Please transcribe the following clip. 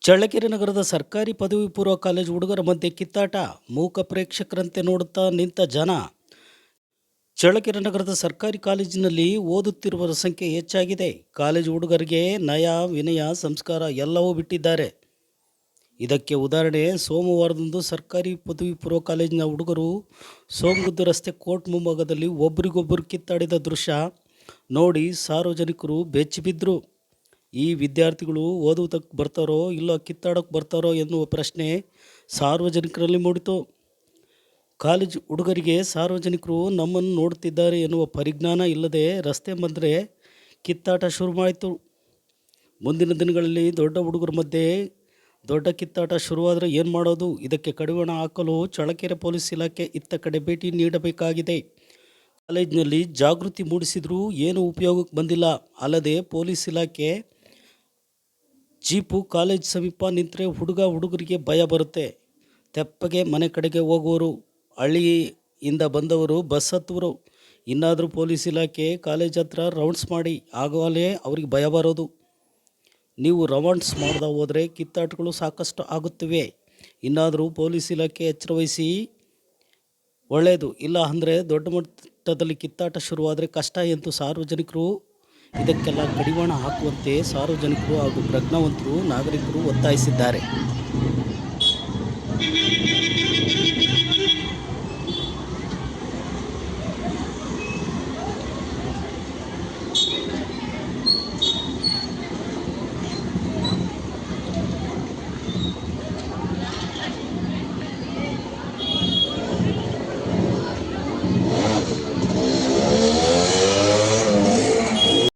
ಚಳ್ಳಕೆರೆ ನಗರದ ಸರ್ಕಾರಿ ಪದವಿ ಪೂರ್ವ ಕಾಲೇಜು ಹುಡುಗರ ಮಧ್ಯೆ ಕಿತ್ತಾಟ, ಮೂಕ ಪ್ರೇಕ್ಷಕರಂತೆ ನೋಡುತ್ತಾ ನಿಂತ ಜನ. ಚಳ್ಳಕೆರೆ ನಗರದ ಸರ್ಕಾರಿ ಕಾಲೇಜಿನಲ್ಲಿ ಓದುತ್ತಿರುವವರ ಸಂಖ್ಯೆ ಹೆಚ್ಚಾಗಿದೆ. ಕಾಲೇಜು ಹುಡುಗರಿಗೆ ನಯ, ವಿನಯ, ಸಂಸ್ಕಾರ ಎಲ್ಲವೂ ಬಿಟ್ಟಿದ್ದಾರೆ. ಇದಕ್ಕೆ ಉದಾಹರಣೆ, ಸೋಮವಾರದಂದು ಸರ್ಕಾರಿ ಪದವಿ ಪೂರ್ವ ಕಾಲೇಜಿನ ಹುಡುಗರು ಸೋಮಗುದ್ದು ರಸ್ತೆ ಕೋರ್ಟ್ ಮುಂಭಾಗದಲ್ಲಿ ಒಬ್ಬರಿಗೊಬ್ಬರು ಕಿತ್ತಾಡಿದ ದೃಶ್ಯ ನೋಡಿ ಸಾರ್ವಜನಿಕರು ಬೆಚ್ಚಿಬಿದ್ದರು. ಈ ವಿದ್ಯಾರ್ಥಿಗಳು ಓದುವುದಕ್ಕೆ ಬರ್ತಾರೋ ಇಲ್ಲ ಕಿತ್ತಾಡೋಕ್ಕೆ ಬರ್ತಾರೋ ಎನ್ನುವ ಪ್ರಶ್ನೆ ಸಾರ್ವಜನಿಕರಲ್ಲಿ ಮೂಡಿತು. ಕಾಲೇಜು ಹುಡುಗರಿಗೆ ಸಾರ್ವಜನಿಕರು ನಮ್ಮನ್ನು ನೋಡುತ್ತಿದ್ದಾರೆ ಎನ್ನುವ ಪರಿಜ್ಞಾನ ಇಲ್ಲದೆ ರಸ್ತೆ ಬಂದರೆ ಕಿತ್ತಾಟ ಶುರುವಾಯಿತು. ಮುಂದಿನ ದಿನಗಳಲ್ಲಿ ದೊಡ್ಡ ಹುಡುಗರ ಮಧ್ಯೆ ದೊಡ್ಡ ಕಿತ್ತಾಟ ಶುರುವಾದರೆ ಏನು ಮಾಡೋದು? ಇದಕ್ಕೆ ಕಡಿವಾಣ ಹಾಕಲು ಚಳ್ಳಕೆರೆ ಪೊಲೀಸ್ ಇಲಾಖೆ ಇತ್ತ ಕಡೆ ಭೇಟಿ ನೀಡಬೇಕಾಗಿದೆ. ಕಾಲೇಜಿನಲ್ಲಿ ಜಾಗೃತಿ ಮೂಡಿಸಿದರೂ ಏನೂ ಉಪಯೋಗಕ್ಕೆ ಬಂದಿಲ್ಲ. ಅಲ್ಲದೆ ಪೊಲೀಸ್ ಇಲಾಖೆ ಜೀಪು ಕಾಲೇಜ್ ಸಮೀಪ ನಿಂತರೆ ಹುಡುಗರಿಗೆ ಭಯ ಬರುತ್ತೆ. ತೆಪ್ಪಗೆ ಮನೆ ಕಡೆಗೆ ಹೋಗುವರು, ಹಳ್ಳಿಯಿಂದ ಬಂದವರು ಬಸ್ ಹತ್ತುವರು. ಇನ್ನಾದರೂ ಪೊಲೀಸ್ ಇಲಾಖೆ ಕಾಲೇಜ್ ಹತ್ರ ರೌಂಡ್ಸ್ ಮಾಡಿ, ಆಗಲೇ ಅವ್ರಿಗೆ ಭಯ ಬರೋದು. ನೀವು ರೌಂಡ್ಸ್ ಮಾಡ್ದ ಹೋದರೆ ಕಿತ್ತಾಟಗಳು ಸಾಕಷ್ಟು ಆಗುತ್ತಿವೆ. ಇನ್ನಾದರೂ ಪೊಲೀಸ್ ಇಲಾಖೆ ಎಚ್ಚರವಹಿಸಿ ಒಳ್ಳೆಯದು. ಇಲ್ಲ ಅಂದರೆ ದೊಡ್ಡ ಮಟ್ಟದಲ್ಲಿ ಕಿತ್ತಾಟ ಶುರುವಾದರೆ ಕಷ್ಟ ಎಂದು ಸಾರ್ವಜನಿಕರು ಇದಕ್ಕೆಲ್ಲ ಕಡಿವಾಣ ಹಾಕುವಂತೆ ಸಾರ್ವಜನಿಕರು ಹಾಗೂ ಪ್ರಜ್ಞಾವಂತರು ನಾಗರಿಕರು ಒತ್ತಾಯಿಸಿದ್ದಾರೆ.